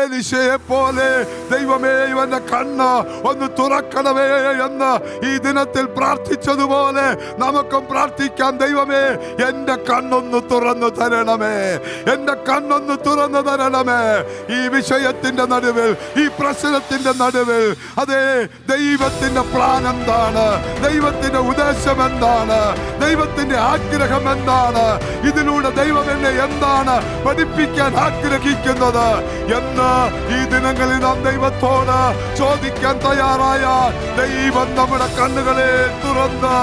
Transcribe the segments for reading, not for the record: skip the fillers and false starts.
എലീശയെ പോലെ ദൈവമേ ഇവന്റെ കണ്ണ് ഒന്ന് തുറക്കണമേ എന്ന് ഈ ദിനത്തിൽ പ്രാർത്ഥിച്ചതുപോലെ നമുക്കും പ്രാർത്ഥിക്കാം. ദൈവമേ എന്റെ കണ്ണൊന്ന് തുറന്നു തരണമേ, എന്റെ കണ്ണൊന്ന് തുറന്നു തരണമേ. ഈ വിഷയത്തിന്റെ നടുവിൽ, ഈ പ്രശ്നത്തിന്റെ നടുവിൽ, അതെ, ദൈവത്തിന്റെ പ്ലാൻ എന്താണ്, ദൈവത്തിന്റെ ഉദ്ദേശം എന്താണ്, ദൈവത്തിന്റെ ആഗ്രഹം എന്താണ്, ഇതിലൂടെ ദൈവം എന്നെ എന്താണ് പഠിപ്പിക്കാൻ ആഗ്രഹിക്കുന്നത് എന്ന് ഈ ദിനങ്ങളിൽ നാം ദൈവത്തോട് ചോദിക്കാൻ തയ്യാറായ ദൈവം നമ്മുടെ കണ്ണുകളെ തുറന്ന്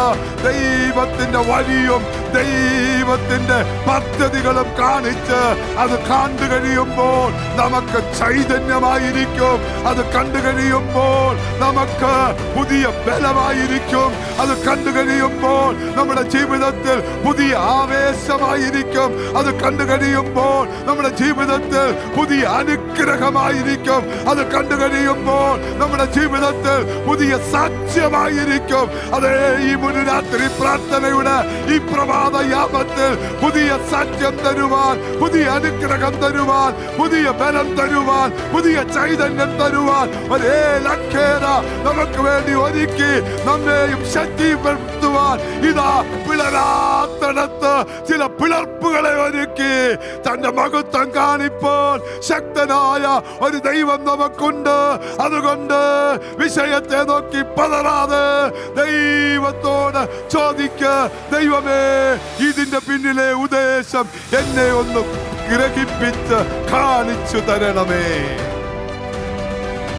ദൈവത്തിന്റെ വഴിയും ദൈവത്തിന്റെ പദ്ധതികളും കാണിച്ച് അത് കണ്ടു കഴിയുമ്പോൾ നമുക്ക് ചൈതന്യമായിരിക്കും. അത് കണ്ടു കഴിയുമ്പോൾ നമുക്ക് പുതിയ ബലമായിരിക്കും. അത് കണ്ടു കഴിയുമ്പോൾ നമ്മുടെ ജീവിതത്തിൽ പുതിയ ആവേശമായിരിക്കും. അത് കണ്ടു കഴിയുമ്പോൾ നമ്മുടെ ജീവിതത്തിൽ പുതിയ അനുഗ്രഹമായിരിക്കും. അത് കണ്ടു കഴിയുമ്പോൾ നമ്മുടെ ജീവിതത്തിൽ പുതിയ സാക്ഷ്യമായിരിക്കും. അതേ, ഈ മുൻരാത്രി പ്രാർത്ഥനയുടെ ഈ പ്രഭാതയാമത്തിൽ പുതിയ സാക്ഷ്യം തരുവാൻ, പുതിയ അനുഗ്രഹം തരുവാൻ, പുതിയ ബലം തരുവാൻ, പുതിയ ചൈതന്യം തരുവാൻ ഒരേ ലഖേന നമുക്ക് വേണ്ടി ഒരുക്കി നമ്മെയും ശക്തിപ്പെടുത്തുവാൻ ഇതാ പിളരാത്തടത്ത് ചില പിളർപ്പുകളെ ഒരുക്കി തന്റെ മഹത്വം കാണിപ്പോൾ ശക്തനായ ഒരു ദൈവം നമുക്കുണ്ട്. അതുകൊണ്ട് വിഷയത്തെ നോക്കി പതറാതെ ദൈവത്തോട് ചോദിക്ക്, ദൈവമേ ഇതിന്റെ പിന്നിലെ ഉദ്ദേശം എന്നെ ഒന്ന് ഗ്രഹിപ്പിച്ച് കാണിച്ചു തരണമേ.